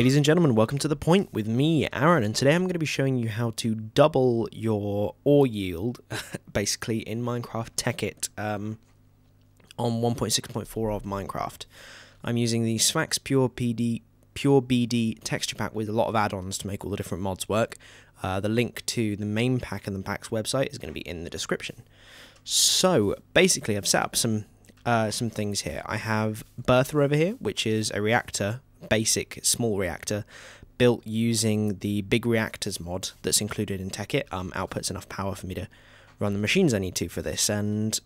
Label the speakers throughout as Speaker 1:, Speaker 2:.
Speaker 1: Ladies and gentlemen, welcome to The Point with me, Aaron, and today I'm going to be showing you how to double your ore yield, basically, in Minecraft Tekkit on 1.6.4 of Minecraft. I'm using the Svax Pure BD texture pack with a lot of add-ons to make all the different mods work. The link to the main pack and the pack's website is going to be in the description. So, basically, I've set up some things here. I have Bertha over here, which is a reactor, basic small reactor, built using the Big Reactors mod that's included in Tekkit. Outputs enough power for me to run the machines I need to for this, and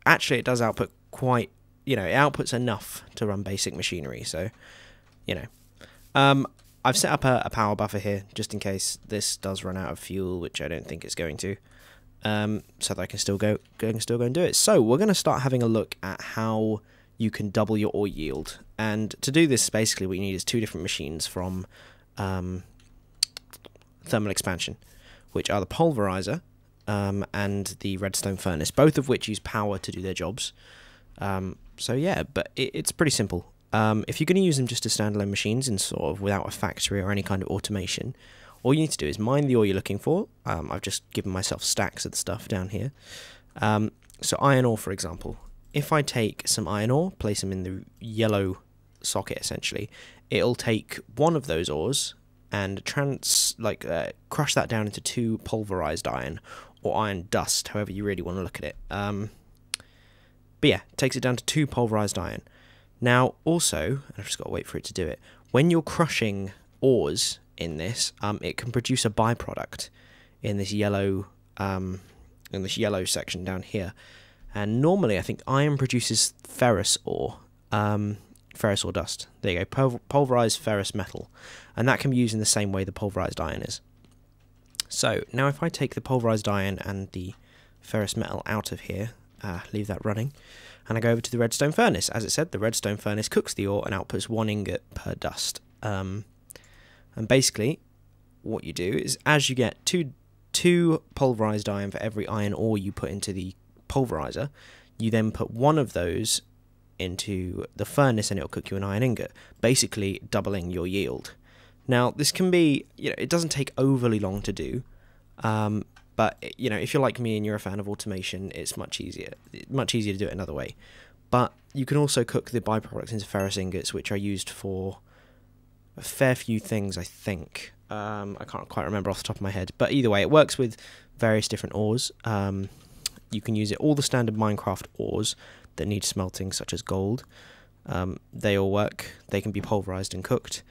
Speaker 1: actually it does output quite, it outputs enough to run basic machinery, so, I've set up a power buffer here, just in case this does run out of fuel, which I don't think it's going to, so that I can still go and do it. So we're going to start having a look at how you can double your ore yield, and to do this, basically what you need is two different machines from thermal expansion, which are the pulverizer and the redstone furnace, both of which use power to do their jobs. So yeah, but it's pretty simple. If you're going to use them just as standalone machines and sort of without a factory or any kind of automation, all you need to do is mine the ore you're looking for. I've just given myself stacks of the stuff down here. So iron ore, for example. If I take some iron ore, place them in the yellow socket, essentially, it'll take one of those ores and crush that down into two pulverized iron, or iron dust, however you really want to look at it. But yeah, it takes it down to two pulverized iron. Now, also, I've just got to wait for it to do it, when you're crushing ores in this, it can produce a byproduct in this yellow section down here. And normally, I think iron produces ferrous ore dust. There you go, pulverized ferrous metal, and that can be used in the same way the pulverized iron is. So now, if I take the pulverized iron and the ferrous metal out of here, leave that running, and I go over to the redstone furnace. As it said, the redstone furnace cooks the ore and outputs 1 ingot per dust. And basically, what you do is, as you get two pulverized iron for every iron ore you put into the pulverizer, you then put one of those into the furnace and it'll cook you an iron ingot, basically doubling your yield. Now, this can be, it doesn't take overly long to do, but if you're like me and you're a fan of automation, it's much easier to do it another way. But you can also cook the byproducts into ferrous ingots, which are used for a fair few things, I think. I can't quite remember off the top of my head, but either way, it works with various different ores. You can use it, all the standard Minecraft ores that need smelting, such as gold. They all work. They can be pulverized and cooked,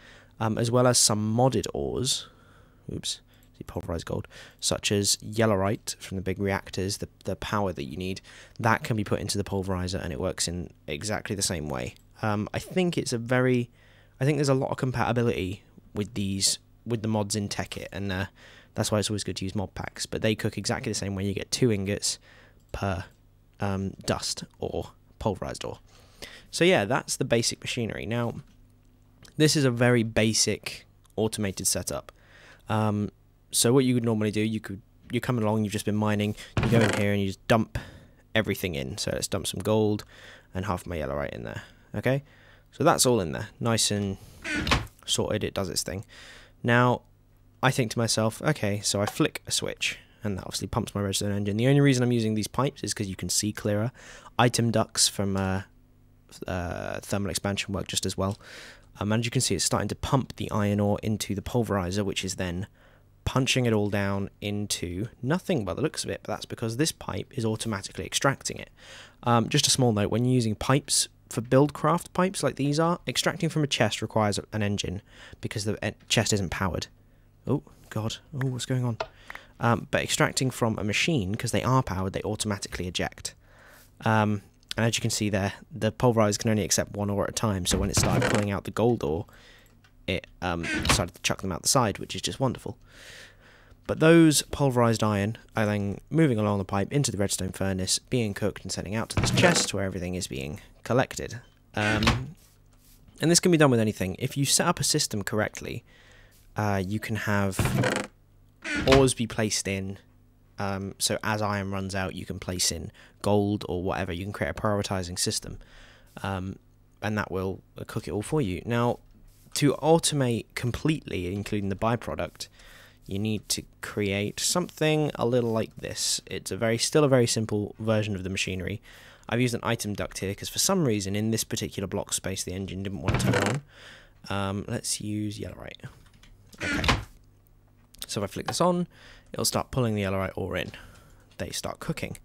Speaker 1: as well as some modded ores. Oops, see, pulverized gold, such as yellowite from the Big Reactors, the power that you need. That can be put into the pulverizer, and it works in exactly the same way. I think there's a lot of compatibility with the mods in Tekkit, and that's why it's always good to use mod packs. But they cook exactly the same way. You get 2 ingots per dust or pulverized ore. So yeah, that's the basic machinery. Now, this is a very basic automated setup. So what you would normally do, you're coming along, you've just been mining, you go in here and you just dump everything in. So let's dump some gold and half my yellowite in there. Okay, so that's all in there, nice and sorted. It does its thing. Now, I think to myself, okay, so I flick a switch, and that obviously pumps my redstone engine. The only reason I'm using these pipes is because you can see clearer. Item ducts from thermal expansion work just as well. And as you can see, it's starting to pump the iron ore into the pulverizer, which is then punching it all down into nothing by the looks of it, but that's because this pipe is automatically extracting it. Just a small note, when you're using pipes, for Buildcraft pipes like these are, extracting from a chest requires an engine, because the chest isn't powered. Oh, God. Oh, what's going on? But extracting from a machine, because they are powered, they automatically eject. And as you can see there, the pulverizer can only accept 1 ore at a time, so when it started pulling out the gold ore, it decided to chuck them out the side, which is just wonderful. But those pulverized iron are then moving along the pipe into the redstone furnace, being cooked and sending out to this chest where everything is being collected. And this can be done with anything. If you set up a system correctly, you can have ores be placed in, so as iron runs out, you can place in gold or whatever. You can create a prioritizing system, and that will cook it all for you. Now, to automate completely, including the byproduct, you need to create something a little like this. It's still a very simple version of the machinery. I've used an item duct here because for some reason in this particular block space the engine didn't want to turn on. Let's use yellowite. Okay. So if I flick this on, it'll start pulling the yellowite ore in. They start cooking.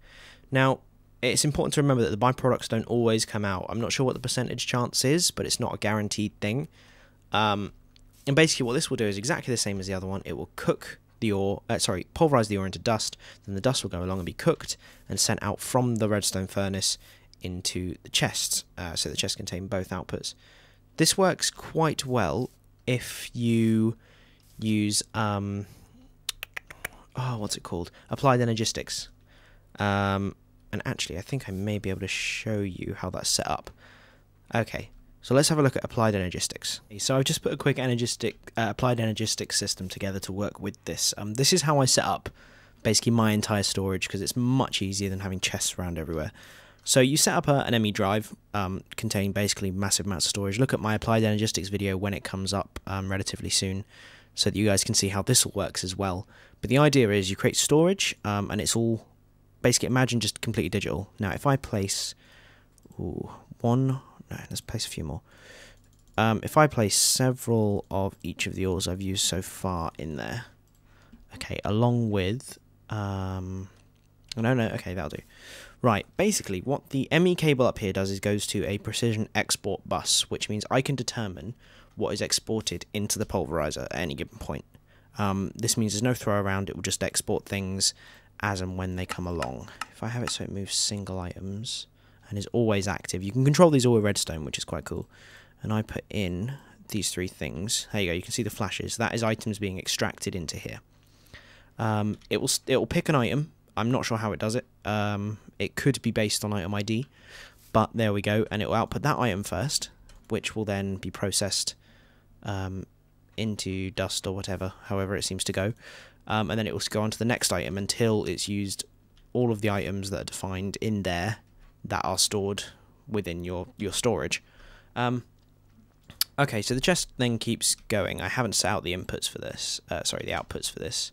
Speaker 1: Now, it's important to remember that the byproducts don't always come out. I'm not sure what the percentage chance is, but it's not a guaranteed thing. And basically what this will do is exactly the same as the other one. It will cook the ore, pulverize the ore into dust, then the dust will go along and be cooked and sent out from the redstone furnace into the chests, so the chests contain both outputs. This works quite well if you use, what's it called? Applied Energistics. And actually, I think I may be able to show you how that's set up. Okay. So let's have a look at Applied Energistics. So I've just put a quick Applied Energistics system together to work with this. This is how I set up basically my entire storage because it's much easier than having chests around everywhere. So you set up an ME drive containing basically massive amounts of storage. Look at my Applied Energistics video when it comes up relatively soon so that you guys can see how this all works as well. But the idea is you create storage and it's all basically, imagine just completely digital. Now if I place let's place a few more. If I place several of each of the ores I've used so far in there, okay, along with, okay, that'll do. Right, basically what the ME cable up here does is goes to a precision export bus, which means I can determine what is exported into the pulverizer at any given point. This means there's no throw around, it will just export things as and when they come along. If I have it so it moves single items and is always active. You can control these all with redstone, which is quite cool. And I put in these three things. There you go, you can see the flashes. That is items being extracted into here. It will pick an item. I'm not sure how it does it. It could be based on item ID, but there we go. And it will output that item first, which will then be processed into dust or whatever, however it seems to go. And then it will go on to the next item until it's used all of the items that are defined in there that are stored within your storage. Okay, so the chest then keeps going. I haven't set out the inputs for this, the outputs for this.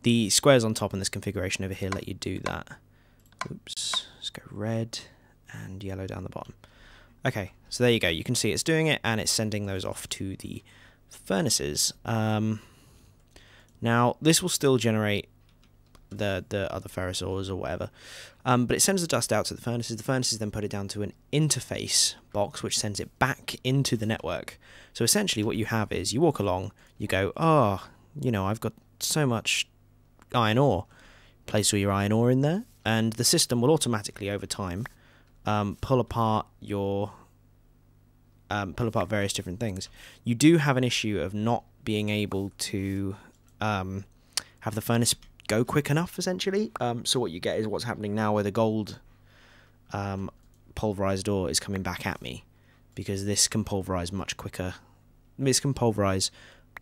Speaker 1: The squares on top in this configuration over here let you do that. Oops, let's go red and yellow down the bottom. Okay, so there you go. You can see it's doing it and it's sending those off to the furnaces. Now, this will still generate the other ferrous ores or whatever, but it sends the dust out to the furnaces then put it down to an interface box which sends it back into the network. So essentially what you have is you walk along, you go, oh, you know, I've got so much iron ore, place all your iron ore in there, and the system will automatically over time pull apart various different things. You do have an issue of not being able to have the furnace go quick enough, essentially. So what you get is what's happening now, where the gold pulverized ore is coming back at me, because this can pulverize much quicker. This can pulverize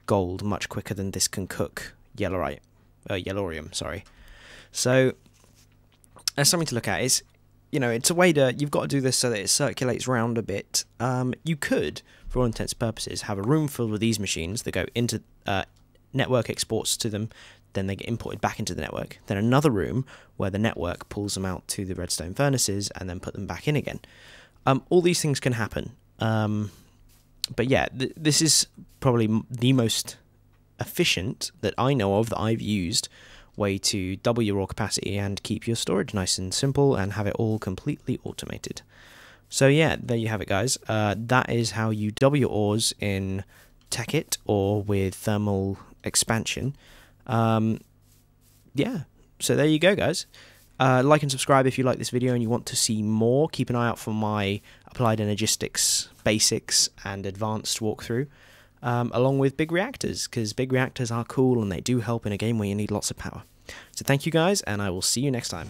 Speaker 1: gold much quicker than this can cook yellorium. Sorry. So that's something to look at. It's, you know, it's a way to, you've got to do this so that it circulates round a bit. You could, for all intents and purposes, have a room filled with these machines that go into network exports to them, then they get imported back into the network. Then another room where the network pulls them out to the redstone furnaces and then put them back in again. All these things can happen. But yeah, this is probably the most efficient that I know of that I've used way to double your ore capacity and keep your storage nice and simple and have it all completely automated. So yeah, there you have it, guys. That is how you double your ores in Tekkit or with thermal expansion. Yeah, so there you go, guys. Like and subscribe if you like this video and you want to see more. Keep an eye out for my Applied Energistics basics and advanced walkthrough, along with Big Reactors, because Big Reactors are cool and they do help in a game where you need lots of power. So thank you, guys, and I will see you next time.